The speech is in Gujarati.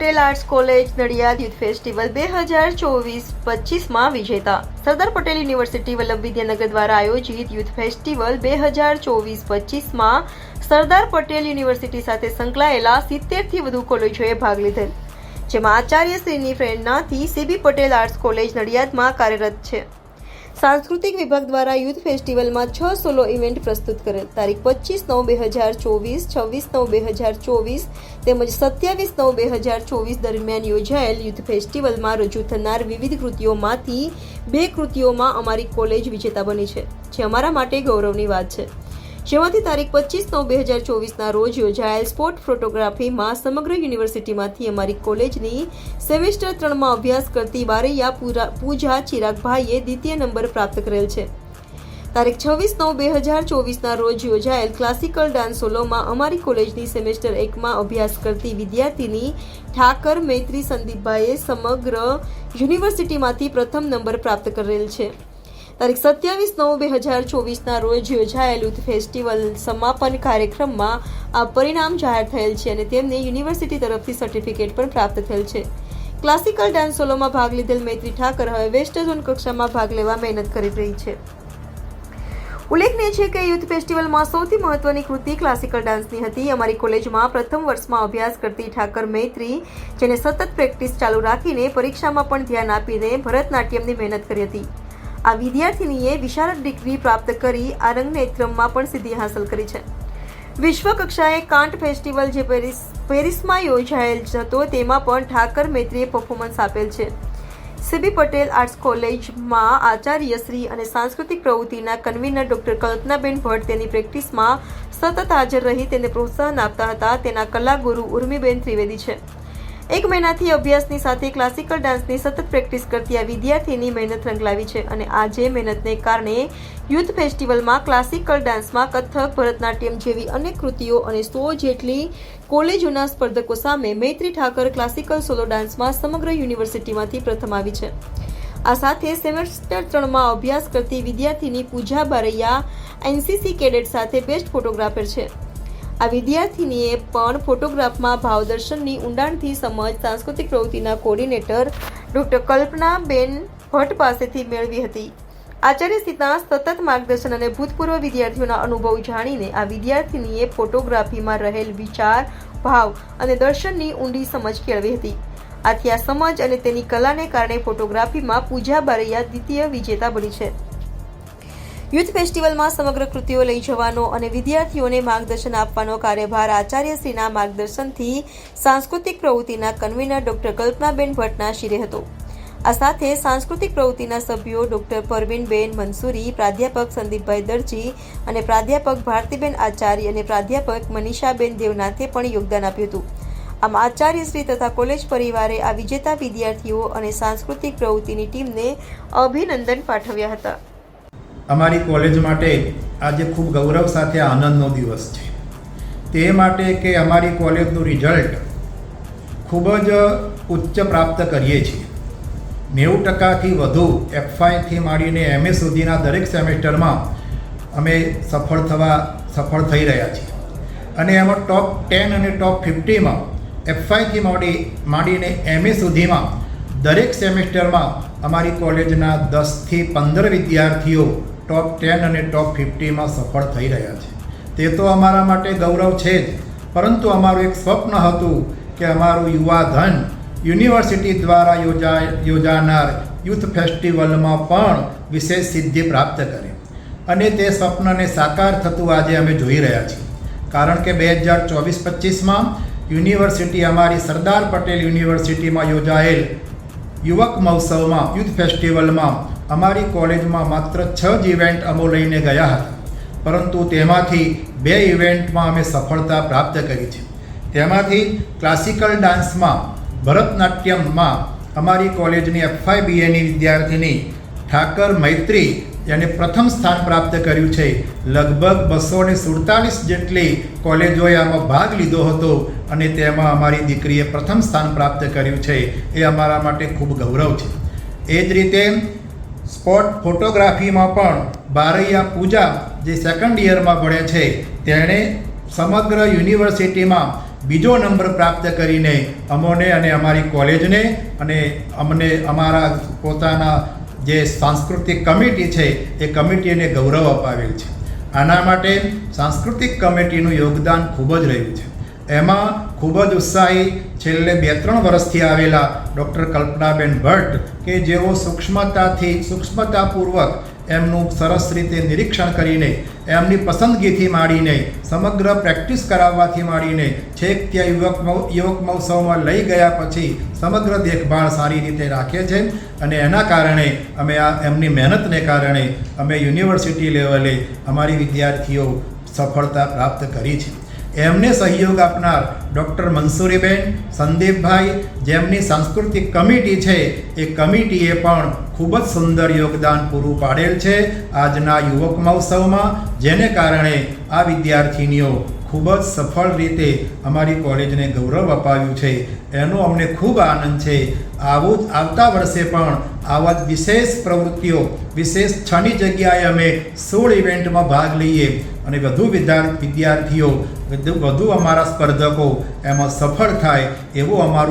Patel arts college Nadiad youth festival 2024-25માં વિજેતા. સરદાર પટેલ યુનિવર્સિટી વલ્લભ વિદ્યાનગર દ્વારા આયોજિત યુથ ફેસ્ટિવલ 2024-25માં સરદાર પટેલ યુનિવર્સિટી સાથે સંકળાયેલા 70થી વધુ કોલેજોએ ભાગ લીધેલ, જેમાં આચાર્યશ્રીની પ્રેરણાથી સીબી પટેલ આર્ટ્સ કોલેજ નડિયાદમાં કાર્યરત છે. સાંસ્કૃતિક વિભાગ દ્વારા યુથ ફેસ્ટિવલમાં 6 સોલો ઇવેન્ટ પ્રસ્તુત કરેલ. તારીખ 25/9/2024, 26/9/2024 તેમજ 27/9/2024 દરમિયાન યોજાયેલ યુથ ફેસ્ટિવલમાં રજૂ થનાર વિવિધ કૃતિઓમાંથી 2 કૃતિઓમાં અમારી કોલેજ વિજેતા બની છે, જે અમારા માટે ગૌરવની વાત છે. જેમાંથી તારીખ 25/9/2024ના રોજ યોજાયેલ સ્પોર્ટ ફોટોગ્રાફીમાં સમગ્ર યુનિવર્સિટીમાંથી અમારી કોલેજની સેમેસ્ટર 3માં અભ્યાસ કરતી બારૈયા પૂજા ચિરાગભાઈએ દ્વિતીય નંબર પ્રાપ્ત કરેલ છે. તારીખ 26/9/2024ના રોજ યોજાયેલ ક્લાસિકલ ડાન્સ સોલોમાં અમારી કોલેજની સેમેસ્ટર 1માં અભ્યાસ કરતી વિદ્યાર્થીની ઠાકર મૈત્રી સંદીપભાઈએ સમગ્ર યુનિવર્સિટીમાંથી પ્રથમ નંબર પ્રાપ્ત કરેલ છે. તારીખ 27/9/2024ના રોજ યોજાયેલ યુથ ફેસ્ટિવલ સમાપન કાર્યક્રમમાં આ પરિણામ જાહેર થયેલ છે અને તેમને યુનિવર્સિટી તરફથી સર્ટિફિકેટ પણ પ્રાપ્ત થયેલ છે. ક્લાસિકલ ડાન્સ સોલોમાં ભાગ લીધેલ મૈત્રી ઠાકર હવે વેસ્ટ ઝોન કક્ષામાં ભાગ લેવા મહેનત કરી રહી છે. ઉલ્લેખનીય છે કે યુથ ફેસ્ટિવલમાં સૌથી મહત્વની કૃતિ ક્લાસિકલ ડાન્સની હતી. અમારી કોલેજમાં પ્રથમ વર્ષમાં અભ્યાસ કરતી ઠાકર મૈત્રી, જેને સતત પ્રેક્ટિસ ચાલુ રાખીને પરીક્ષામાં પણ ધ્યાન આપીને ભરતનાટ્યમની મહેનત કરી હતી. આ વિદ્યાર્થીનીએ વિશારદ ડિગ્રી પ્રાપ્ત કરી આરંગનેત્રમમાં પણ સિદ્ધિ હાંસલ કરી છે. વિશ્વ કક્ષાએ કાન્ટ ફેસ્ટિવલ જે પેરિસમાં યોજાયેલ હતો, તેમાં પણ ઠાકર મૈત્રીએ પરફોર્મન્સ આપેલ છે. સીબી પટેલ આર્ટ્સ કોલેજમાં આચાર્યશ્રી અને સાંસ્કૃતિક પ્રવૃત્તિના કન્વીનર ડોક્ટર કલ્પનાબેન ભટ્ટ તેની પ્રેક્ટિસમાં સતત હાજર રહી તેને પ્રોત્સાહન આપતા હતા. તેના કલાગુરુ ઉર્મિબેન ત્રિવેદી છે. 1 મહિનાથી અભ્યાસની સાથે ક્લાસિકલ ડાન્સની સતત પ્રેક્ટિસ કરતી આ વિદ્યાર્થીની મહેનત રંગ લાવી છે અને આજે મહેનતને કારણે યુથ ફેસ્ટિવલમાં ક્લાસિકલ ડાન્સમાં કથક, ભરતનાટ્યમ જેવી અનેક કૃતિઓ અને 100 જેટલી કોલેજોના સ્પર્ધકો સામે મૈત્રી ઠાકર ક્લાસિકલ સોલો ડાન્સમાં સમગ્ર યુનિવર્સિટીમાંથી પ્રથમ આવી છે. આ સાથે સેમેસ્ટર 3માં અભ્યાસ કરતી વિદ્યાર્થીની પૂજા બારૈયા એનસીસી કેડેટ સાથે બેસ્ટ ફોટોગ્રાફર છે. આ વિદ્યાર્થીનીએ પણ ફોટોગ્રાફમાં ભાવદર્શનની ઊંડાણથી સમજ સાંસ્કૃતિક પ્રવૃત્તિના કોર્ડિનેટર ડોક્ટર કલ્પનાબેન ભટ્ટ પાસેથી મેળવી હતી. આચાર્યશ્રીના સતત માર્ગદર્શન અને ભૂતપૂર્વ વિદ્યાર્થીઓના અનુભવ જાણીને આ વિદ્યાર્થીનીએ ફોટોગ્રાફીમાં રહેલ વિચાર, ભાવ અને દર્શનની ઊંડી સમજ કેળવી હતી. આથી આ સમજ અને તેની કલાને કારણે ફોટોગ્રાફીમાં પૂજા બારૈયા દ્વિતીય વિજેતા બની છે. યુથ ફેસ્ટિવલમાં સમગ્ર કૃતિઓ લઈ જવાનો અને વિદ્યાર્થીઓને માર્ગદર્શન આપવાનો કાર્યભાર આચાર્યશ્રીના માર્ગદર્શનથી સાંસ્કૃતિક પ્રવૃત્તિના કન્વીનર ડોક્ટર કલ્પનાબેન ભટ્ટના શિરે હતો. આ સાથે સાંસ્કૃતિક પ્રવૃત્તિના સભ્યો ડોક્ટર પરવીનબેન મંસૂરી, પ્રાધ્યાપક સંદીપભાઈ દરજી અને પ્રાધ્યાપક ભારતીબેન આચાર્ય અને પ્રાધ્યાપક મનીષાબેન દેવનાથે પણ યોગદાન આપ્યું હતું. આમ આચાર્યશ્રી તથા કોલેજ પરિવારે આ વિજેતા વિદ્યાર્થીઓ અને સાંસ્કૃતિક પ્રવૃત્તિની ટીમને અભિનંદન પાઠવ્યા હતા. અમારી કોલેજ માટે આજે ખૂબ ગૌરવ સાથે આનંદનો દિવસ છે. તે માટે કે અમારી કોલેજનું રિઝલ્ટ ખૂબ જ ઉચ્ચ પ્રાપ્ત કરીએ છીએ. 90%થી વધુ F5થી માંડીને MA સુધીના દરેક સેમેસ્ટરમાં અમે સફળ થઈ રહ્યા છીએ અને એમાં ટોપ 10 અને ટોપ 50માં F5થી માંડીને MA સુધીમાં દરેક સેમેસ્ટરમાં અમારી કોલેજના 10થી 15 વિદ્યાર્થીઓ ટોપ 10 અને ટોપ 50માં સફળ થઈ રહ્યા છે. તે તો અમારા માટે ગૌરવ છે જ, પરંતુ અમારું એક સ્વપ્ન હતું કે અમારું યુવા ધન યુનિવર્સિટી દ્વારા યોજાનાર યુથ ફેસ્ટિવલમાં પણ વિશેષ સિદ્ધિ પ્રાપ્ત કરે અને તે સ્વપ્નને સાકાર થતું આજે અમે જોઈ રહ્યા છીએ. કારણ કે 2024-25માં યુનિવર્સિટી અમારી સરદાર પટેલ યુનિવર્સિટીમાં યોજાયેલ યુવક મહોત્સવમાં યુથ ફેસ્ટિવલમાં અમારી કોલેજમાં માત્ર 6 જ ઇવેન્ટ અમે લઈને ગયા હતા, પરંતુ તેમાંથી 2 ઇવેન્ટમાં અમે સફળતા પ્રાપ્ત કરી છે. તેમાંથી ક્લાસિકલ ડાન્સમાં ભરતનાટ્યમમાં અમારી કોલેજની F5BAની વિદ્યાર્થીની ઠાકર મૈત્રી, જેને પ્રથમ સ્થાન પ્રાપ્ત કર્યું છે. લગભગ 247 જેટલી કોલેજોએ આમાં ભાગ લીધો હતો અને તેમાં અમારી દીકરીએ પ્રથમ સ્થાન પ્રાપ્ત કર્યું છે. એ અમારા માટે ખૂબ ગૌરવ છે. એ જ રીતે સ્પોટ ફોટોગ્રાફીમાં પણ બારૈયા પૂજા, જે સેકન્ડ યરમાં ભણે છે, તેણે સમગ્ર યુનિવર્સિટીમાં બીજો નંબર પ્રાપ્ત કરીને અમોને અને અમારી કોલેજને અને અમને અમારા પોતાના જે સાંસ્કૃતિક કમિટી છે એ કમિટીને ગૌરવ અપાવેલ છે. આના માટે સાંસ્કૃતિક કમિટીનું યોગદાન ખૂબ જ રહ્યું છે. એમાં ખૂબ જ ઉત્સાહી છેલ્લે 2-3 વર્ષથી આવેલા ડૉક્ટર કલ્પનાબેન ભટ્ટ કે જેઓ સૂક્ષ્મતાપૂર્વક એમનું સરસ રીતે નિરીક્ષણ કરીને એમની પસંદગીથી માંડીને સમગ્ર પ્રેક્ટિસ કરાવવાથી માંડીને છેક ત્યાં યુવક મહોત્સવમાં લઈ ગયા પછી સમગ્ર દેખભાળ સારી રીતે રાખે છે. અને એના કારણે અમે એમની મહેનતને કારણે અમે યુનિવર્સિટી લેવલે અમારી વિદ્યાર્થીઓ સફળતા પ્રાપ્ત કરી છે. એમને સહયોગ આપનાર ડૉક્ટર મંસૂરીબેન, સંદીપભાઈ, જેમની સાંસ્કૃતિક કમિટી છે એ કમિટીએ પણ ખૂબ જ સુંદર યોગદાન પૂરું પાડેલ છે આજના યુવક મહોત્સવમાં, જેને કારણે આ વિદ્યાર્થીનીઓ ખૂબ જ સફળ રીતે અમારી કોલેજને ગૌરવ અપાવ્યું છે. એનો અમને ખૂબ આનંદ છે. આવું જ આવતા વર્ષે પણ આવા જ વિશેષ પ્રવૃત્તિઓ, વિશેષ 6ની જગ્યાએ અમે 16 ઇવેન્ટમાં ભાગ લઈએ અને વધુ વિદ્યાર્થીઓ, વધુ અમારા સ્પર્ધકો એમાં સફળ થાય એવું અમારું